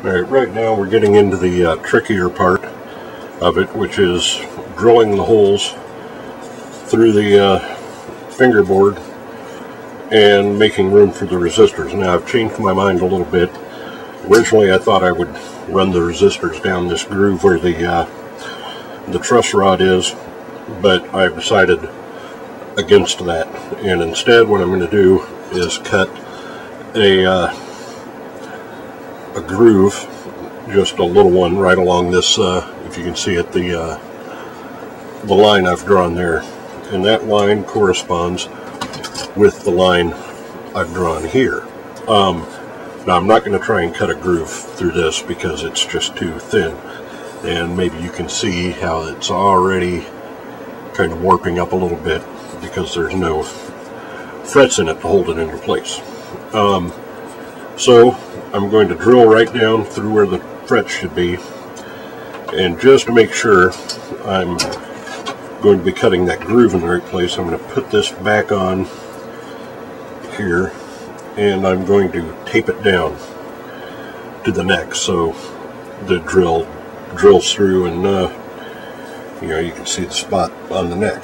Alright, right now we're getting into the trickier part of it, which is drilling the holes through the fingerboard and making room for the resistors. Now I've changed my mind a little bit. Originally I thought I would run the resistors down this groove where the truss rod is, but I've decided against that, and instead what I'm going to do is cut a groove, just a little one right along this, if you can see it, the line I've drawn there, and that line corresponds with the line I've drawn here. Now I'm not going to try and cut a groove through this because it's just too thin, and maybe you can see how it's already kind of warping up a little bit because there's no frets in it to hold it into place. So I'm going to drill right down through where the frets should be, and just to make sure I'm going to be cutting that groove in the right place, I'm going to put this back on here, and I'm going to tape it down to the neck so the drill drills through, and you know, you can see the spot on the neck.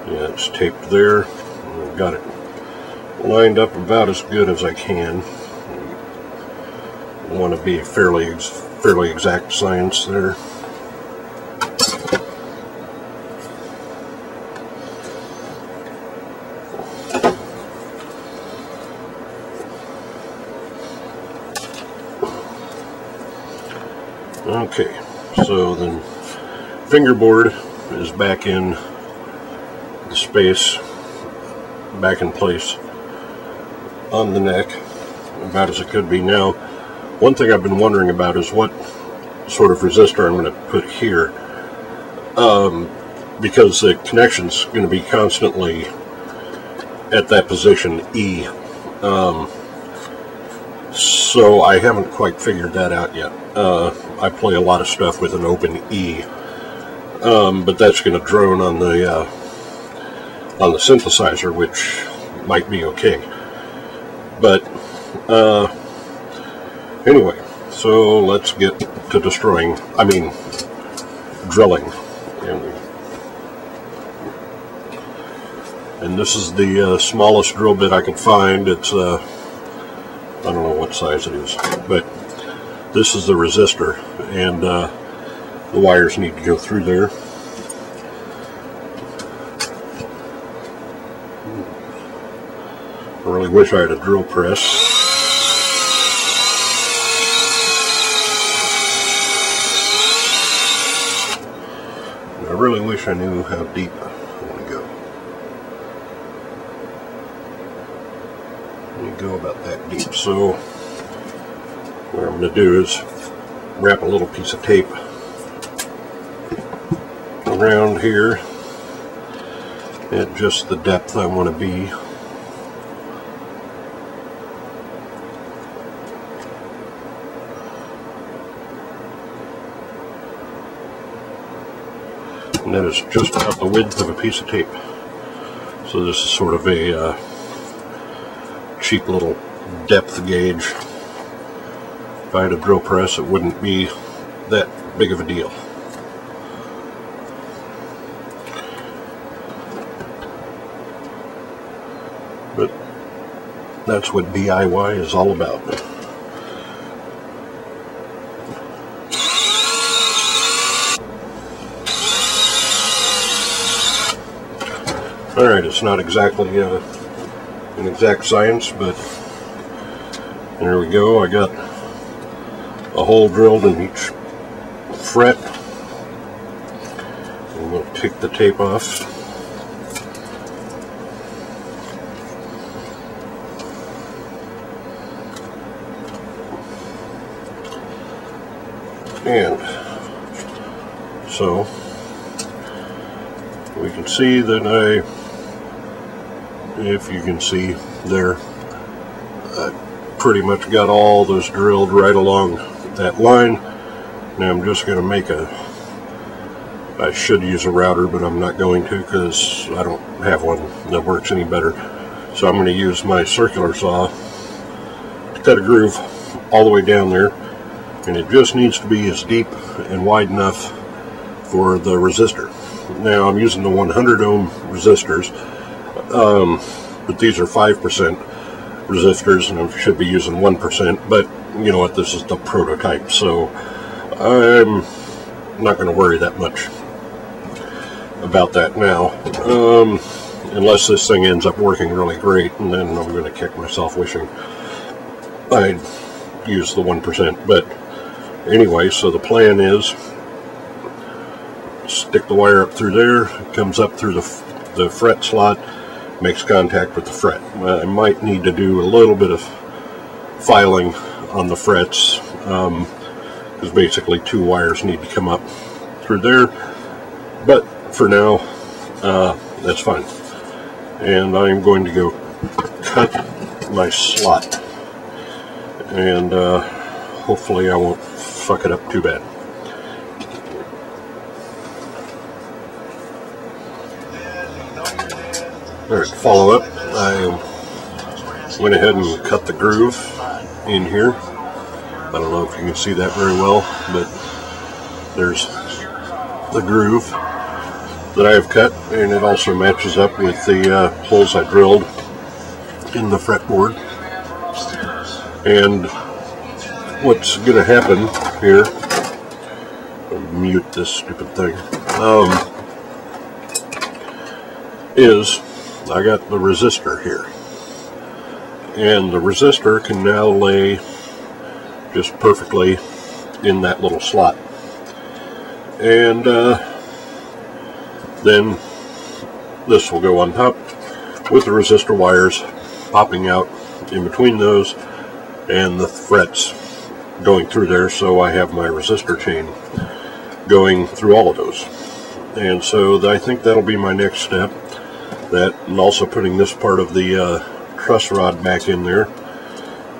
Yeah, it's taped there. I've got it lined up about as good as I can. I want to be fairly exact science there. Okay, so then fingerboard is back in the space, back in place on the neck, about as it could be. Now, one thing I've been wondering about is what sort of resistor I'm going to put here, because the connection's going to be constantly at that position E, so I haven't quite figured that out yet. I play a lot of stuff with an open E, but that's going to drone on the synthesizer, which might be okay. But anyway, so let's get to drilling. And this is the smallest drill bit I can find. It's I don't know what size it is, but this is the resistor, and the wires need to go through there. I really wish I had a drill press. I really wish I knew how deep I want to go. Let me go about that deep. So what I'm going to do is wrap a little piece of tape around here at just the depth I want to be. And that is just about the width of a piece of tape. So this is sort of a cheap little depth gauge. If I had a drill press, it wouldn't be that big of a deal. But that's what DIY is all about. Alright, it's not exactly an exact science, but there we go. I got a hole drilled in each fret. And we'll take the tape off. And so we can see that if you can see there, I pretty much got all those drilled right along that line. Now I'm just going to make I should use a router, but I'm not going to because I don't have one that works any better. So I'm going to use my circular saw to cut a groove all the way down there, and it just needs to be as deep and wide enough for the resistor. Now I'm using the 100 ohm resistors, but these are 5% resistors, and I should be using 1%, but you know what, this is the prototype, so I'm not going to worry that much about that now, unless this thing ends up working really great, and then I'm going to kick myself wishing I'd used the 1%. But anyway, so the plan is stick the wire up through there, it comes up through the fret slot, makes contact with the fret. I might need to do a little bit of filing on the frets, because basically 2 wires need to come up through there, but for now that's fine. And I'm going to go cut my slot, and hopefully I won't fuck it up too bad. Alright, to follow up, I went ahead and cut the groove in here. I don't know if you can see that very well, but there's the groove that I have cut, and it also matches up with the holes I drilled in the fretboard. And what's going to happen here, I'll mute this stupid thing, is I got the resistor here, and the resistor can now lay just perfectly in that little slot. And then this will go on top with the resistor wires popping out in between those and the frets going through there, so I have my resistor chain going through all of those. And so I think that'll be my next step, that, and also putting this part of the truss rod back in there.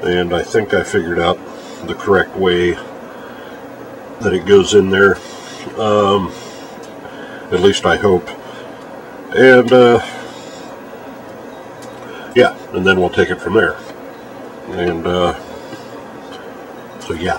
And I think I figured out the correct way that it goes in there, at least I hope. And yeah, and then we'll take it from there. And so yeah.